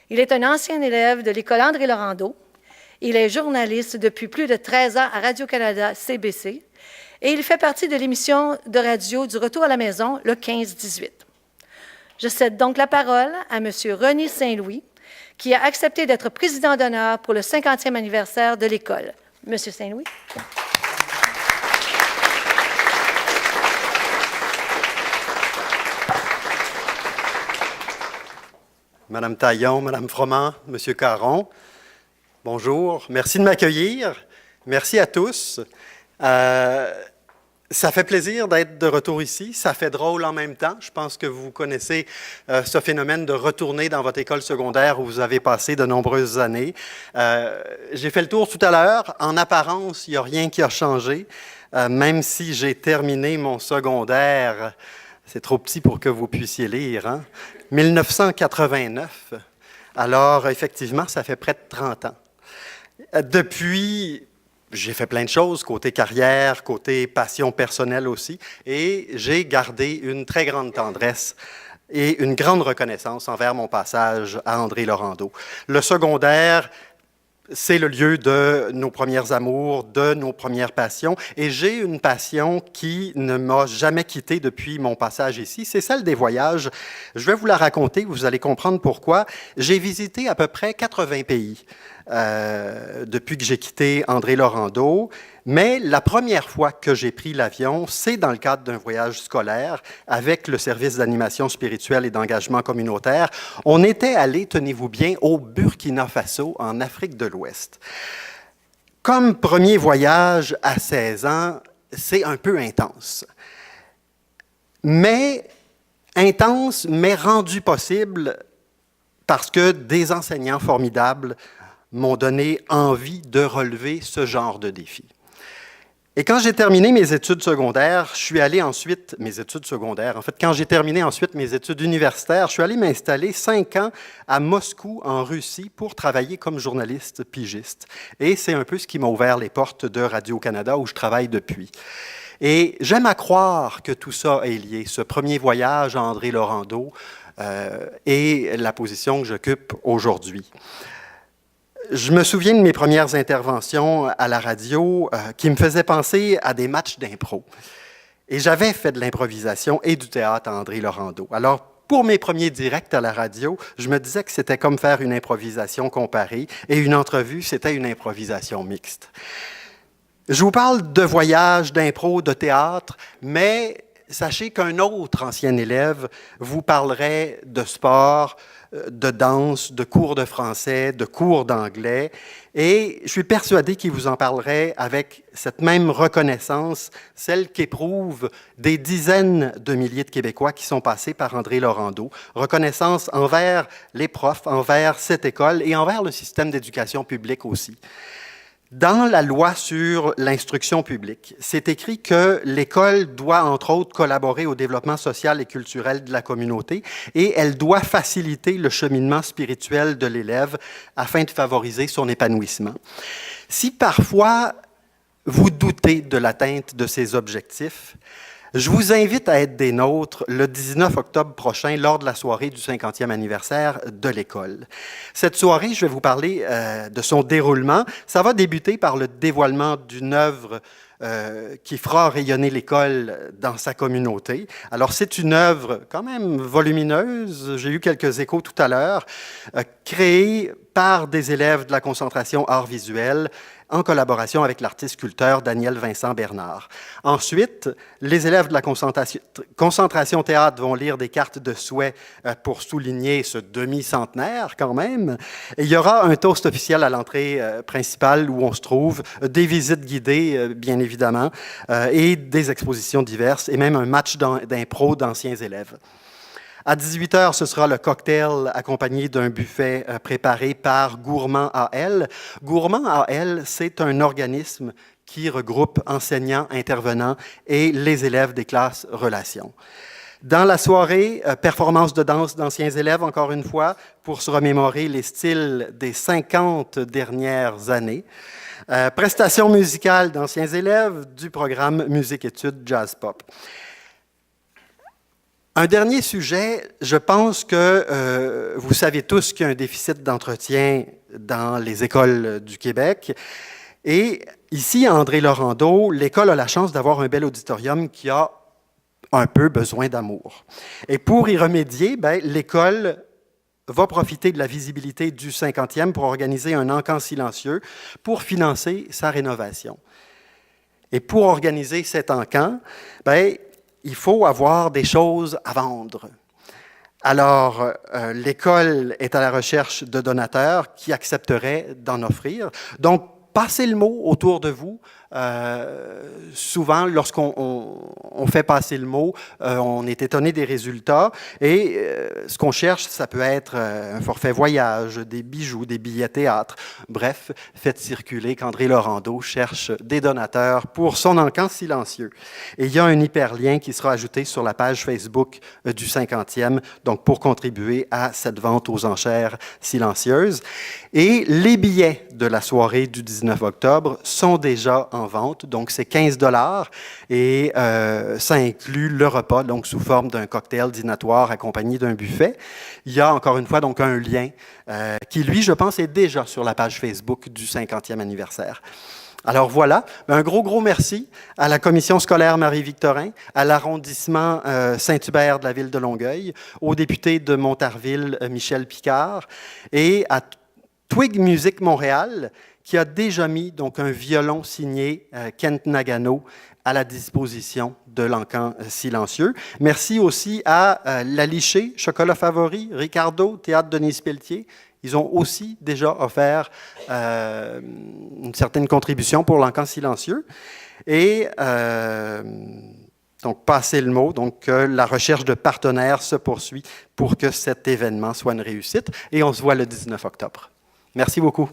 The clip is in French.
Il est un ancien élève de l'école André Laurando. Il est journaliste depuis plus de 13 ans à Radio-Canada CBC et il fait partie de l'émission de radio du Retour à la maison, le 15-18. Je cède donc la parole à M. René Saint-Louis, qui a accepté d'être président d'honneur pour le 50e anniversaire de l'école. M. Saint-Louis. Madame Taillon, Madame Froment, Monsieur Caron, bonjour. Merci de m'accueillir. Merci à tous. Ça fait plaisir d'être de retour ici. Ça fait drôle en même temps. Je pense que vous connaissez ce phénomène de retourner dans votre école secondaire où vous avez passé de nombreuses années. J'ai fait le tour tout à l'heure. En apparence, il n'y a rien qui a changé. Même si j'ai terminé mon secondaire, c'est trop petit pour que vous puissiez lire, hein? 1989. Alors, effectivement, ça fait près de 30 ans. Depuis, j'ai fait plein de choses, côté carrière, côté passion personnelle aussi, et j'ai gardé une très grande tendresse et une grande reconnaissance envers mon passage à André Laurando. Le secondaire, c'est le lieu de nos premiers amours, de nos premières passions, et j'ai une passion qui ne m'a jamais quitté depuis mon passage ici, c'est celle des voyages. Je vais vous la raconter, vous allez comprendre pourquoi. J'ai visité à peu près 80 pays depuis que j'ai quitté André Laurando, mais la première fois que j'ai pris l'avion, c'est dans le cadre d'un voyage scolaire avec le service d'animation spirituelle et d'engagement communautaire. On était allé, tenez-vous bien, au Burkina Faso, en Afrique de l'Ouest. Comme premier voyage à 16 ans, c'est un peu intense. Mais intense, mais rendu possible parce que des enseignants formidables m'ont donné envie de relever ce genre de défi. Et quand j'ai terminé mes études secondaires, je suis allé ensuite, quand j'ai terminé ensuite mes études universitaires, je suis allé m'installer 5 ans à Moscou, en Russie, pour travailler comme journaliste pigiste. Et c'est un peu ce qui m'a ouvert les portes de Radio-Canada, où je travaille depuis. Et j'aime à croire que tout ça est lié, ce premier voyage à André Laurando et la position que j'occupe aujourd'hui. Je me souviens de mes premières interventions à la radio qui me faisaient penser à des matchs d'impro. Et j'avais fait de l'improvisation et du théâtre à André Laurando. Alors, pour mes premiers directs à la radio, je me disais que c'était comme faire une improvisation comparée et une entrevue, c'était une improvisation mixte. Je vous parle de voyages, d'impro, de théâtre, mais sachez qu'un autre ancien élève vous parlerait de sport, de danse, de cours de français, de cours d'anglais, et je suis persuadé qu'il vous en parlerait avec cette même reconnaissance, celle qu'éprouvent des dizaines de milliers de Québécois qui sont passés par André Laurando, reconnaissance envers les profs, envers cette école et envers le système d'éducation publique aussi. Dans la loi sur l'instruction publique, c'est écrit que l'école doit, entre autres, collaborer au développement social et culturel de la communauté et elle doit faciliter le cheminement spirituel de l'élève afin de favoriser son épanouissement. Si parfois vous doutez de l'atteinte de ces objectifs, je vous invite à être des nôtres le 19 octobre prochain lors de la soirée du 50e anniversaire de l'école. Cette soirée, je vais vous parler de son déroulement. Ça va débuter par le dévoilement d'une œuvre qui fera rayonner l'école dans sa communauté. Alors, c'est une œuvre quand même volumineuse, j'ai eu quelques échos tout à l'heure, créée par des élèves de la concentration art visuel en collaboration avec l'artiste-sculpteur Daniel Vincent Bernard. Ensuite, les élèves de la concentration théâtre vont lire des cartes de souhait pour souligner ce demi-centenaire quand même. Et il y aura un toast officiel à l'entrée principale où on se trouve, des visites guidées, bien évidemment, et des expositions diverses, et même un match d'impro d'anciens élèves. À 18h, ce sera le cocktail accompagné d'un buffet préparé par Gourmand AL. Gourmand AL, c'est un organisme qui regroupe enseignants, intervenants et les élèves des classes relations. Dans la soirée, performance de danse d'anciens élèves, encore une fois, pour se remémorer les styles des 50 dernières années. Prestation musicale d'anciens élèves du programme Musique-études Jazz Pop. Un dernier sujet, je pense que vous savez tous qu'il y a un déficit d'entretien dans les écoles du Québec. Et ici, à André-Laurendeau, l'école a la chance d'avoir un bel auditorium qui a un peu besoin d'amour. Et pour y remédier, l'école va profiter de la visibilité du 50e pour organiser un encan silencieux pour financer sa rénovation. Et pour organiser cet encan, il faut avoir des choses à vendre. Alors, l'école est à la recherche de donateurs qui accepteraient d'en offrir. Donc, passez le mot autour de vous. Souvent, lorsqu'on fait passer le mot, on est étonné des résultats. Et ce qu'on cherche, ça peut être un forfait voyage, des bijoux, des billets théâtre. Bref, faites circuler qu'André-Laurendeau cherche des donateurs pour son encan silencieux. Et il y a un hyperlien qui sera ajouté sur la page Facebook du 50e, donc pour contribuer à cette vente aux enchères silencieuses. Et les billets de la soirée du 19 octobre sont déjà en vente, donc c'est 15 $ et ça inclut le repas, donc sous forme d'un cocktail dînatoire accompagné d'un buffet. Il y a encore une fois donc un lien qui, lui, je pense, est déjà sur la page Facebook du 50e anniversaire. Alors voilà, un gros merci à la commission scolaire Marie-Victorin, à l'arrondissement Saint-Hubert de la ville de Longueuil, au député de Montarville Michel Picard et à Twig Music Montréal, qui a déjà mis donc un violon signé Kent Nagano à la disposition de l'encan silencieux. Merci aussi à La Lichée, Chocolat Favori, Ricardo, Théâtre Denise Pelletier. Ils ont aussi déjà offert une certaine contribution pour l'encan silencieux. Et donc, passez le mot. Donc, la recherche de partenaires se poursuit pour que cet événement soit une réussite. Et on se voit le 19 octobre. Merci beaucoup.